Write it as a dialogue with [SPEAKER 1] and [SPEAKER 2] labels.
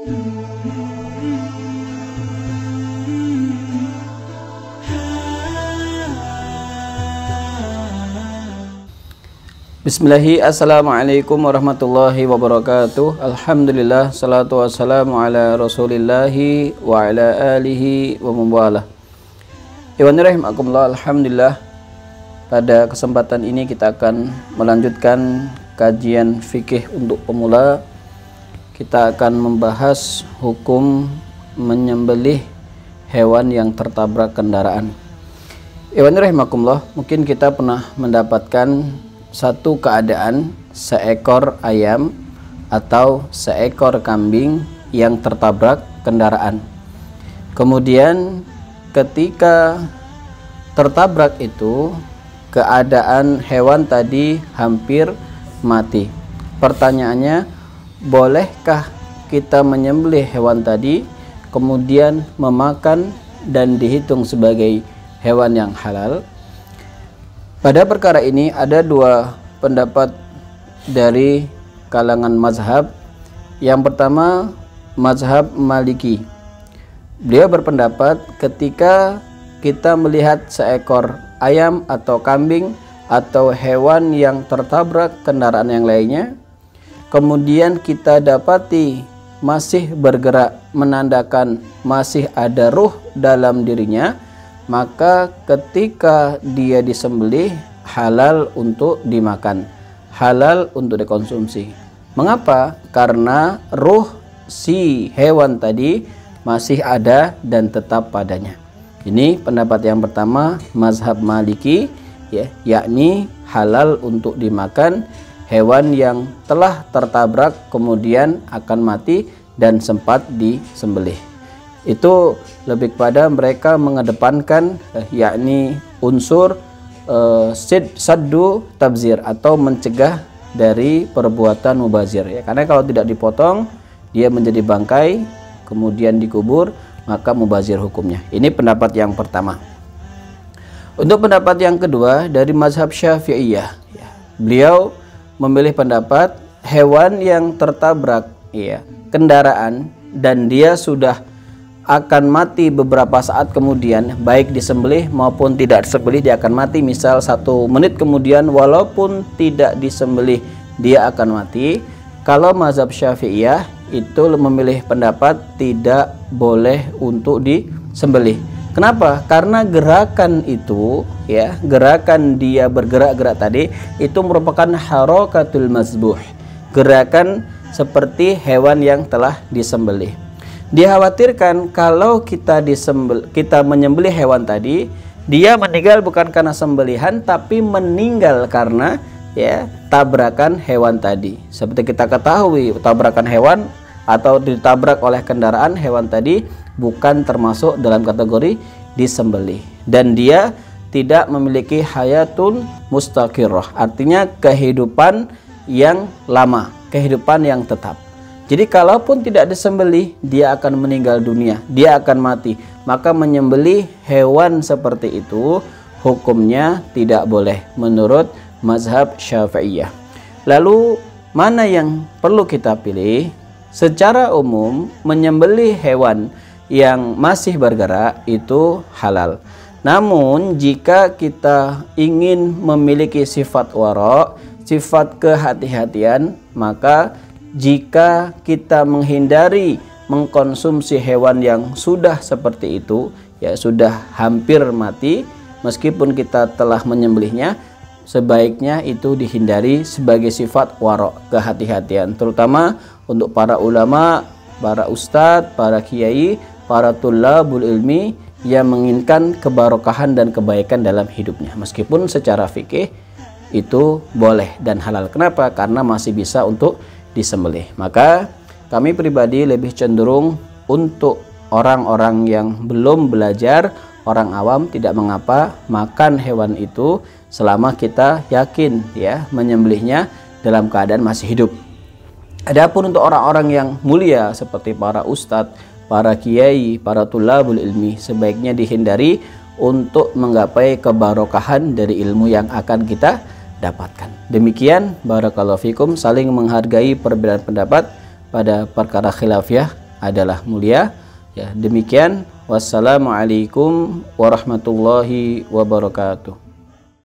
[SPEAKER 1] Bismillahirrahmanirrahim. Assalamualaikum warahmatullahi wabarakatuh. Alhamdulillah, salatu wassalamu ala rasulillahi wa ala alihi wa mawalah. Iwanirrahimakumullah. Alhamdulillah, pada kesempatan ini kita akan melanjutkan kajian fikih untuk pemula. Kita akan membahas hukum menyembelih hewan yang tertabrak kendaraan. Iwanirrahimakumullah, mungkin kita pernah mendapatkan satu keadaan seekor ayam atau seekor kambing yang tertabrak kendaraan. Kemudian ketika tertabrak itu, keadaan hewan tadi hampir mati. Pertanyaannya, bolehkah kita menyembelih hewan tadi kemudian memakan dan dihitung sebagai hewan yang halal? Pada perkara ini ada dua pendapat dari kalangan mazhab. Yang pertama, mazhab Maliki. Beliau berpendapat ketika kita melihat seekor ayam atau kambing atau hewan yang tertabrak kendaraan yang lainnya, kemudian kita dapati masih bergerak, menandakan masih ada ruh dalam dirinya, maka ketika dia disembelih halal untuk dimakan, halal untuk dikonsumsi. Mengapa? Karena ruh si hewan tadi masih ada dan tetap padanya. Ini pendapat yang pertama, mazhab Maliki, yakni halal untuk dimakan hewan yang telah tertabrak kemudian akan mati dan sempat disembelih. Itu lebih pada mereka mengedepankan yakni unsur saddu tabzir atau mencegah dari perbuatan mubazir, ya. Karena kalau tidak dipotong dia menjadi bangkai kemudian dikubur, maka mubazir hukumnya. Ini pendapat yang pertama. Untuk pendapat yang kedua dari mazhab Syafi'iyah, ya, beliau memilih pendapat hewan yang tertabrak, ya, kendaraan dan dia sudah akan mati beberapa saat kemudian, baik disembelih maupun tidak disembelih dia akan mati. Misal 1 menit kemudian walaupun tidak disembelih dia akan mati. Kalau mazhab Syafi'iyah itu memilih pendapat tidak boleh untuk disembelih. Kenapa? Karena gerakan itu, ya, gerakan dia bergerak-gerak tadi itu merupakan harakatul mazbuh, gerakan seperti hewan yang telah disembelih. Dikhawatirkan kalau kita menyembelih hewan tadi, dia meninggal bukan karena sembelihan tapi meninggal karena, ya, tabrakan hewan tadi. Seperti kita ketahui, tabrakan hewan atau ditabrak oleh kendaraan hewan tadi bukan termasuk dalam kategori disembelih, dan dia tidak memiliki hayatun mustaqirrah, artinya kehidupan yang lama, kehidupan yang tetap. Jadi kalaupun tidak disembelih dia akan meninggal dunia, dia akan mati. Maka menyembelih hewan seperti itu hukumnya tidak boleh menurut mazhab Syafi'iyah. Lalu mana yang perlu kita pilih? Secara umum menyembelih hewan yang masih bergerak itu halal. Namun jika kita ingin memiliki sifat wara', sifat kehati-hatian, maka jika kita menghindari mengkonsumsi hewan yang sudah seperti itu, ya, sudah hampir mati, meskipun kita telah menyembelihnya, sebaiknya itu dihindari sebagai sifat wara', kehati-hatian, terutama untuk para ulama, para ustadz, para kiai, para tullabul ilmi yang menginginkan kebarokahan dan kebaikan dalam hidupnya. Meskipun secara fikih itu boleh dan halal. Kenapa? Karena masih bisa untuk disembelih. Maka kami pribadi lebih cenderung untuk orang-orang yang belum belajar, orang awam, tidak mengapa makan hewan itu selama kita yakin, ya, menyembelihnya dalam keadaan masih hidup. Adapun untuk orang-orang yang mulia seperti para ustadz, para kiai, para tulabul ilmi, sebaiknya dihindari untuk menggapai kebarokahan dari ilmu yang akan kita dapatkan. Demikian, barakallahu fikum, saling menghargai perbedaan pendapat pada perkara khilafiyah adalah mulia. Ya, demikian. Wassalamualaikum warahmatullahi wabarakatuh.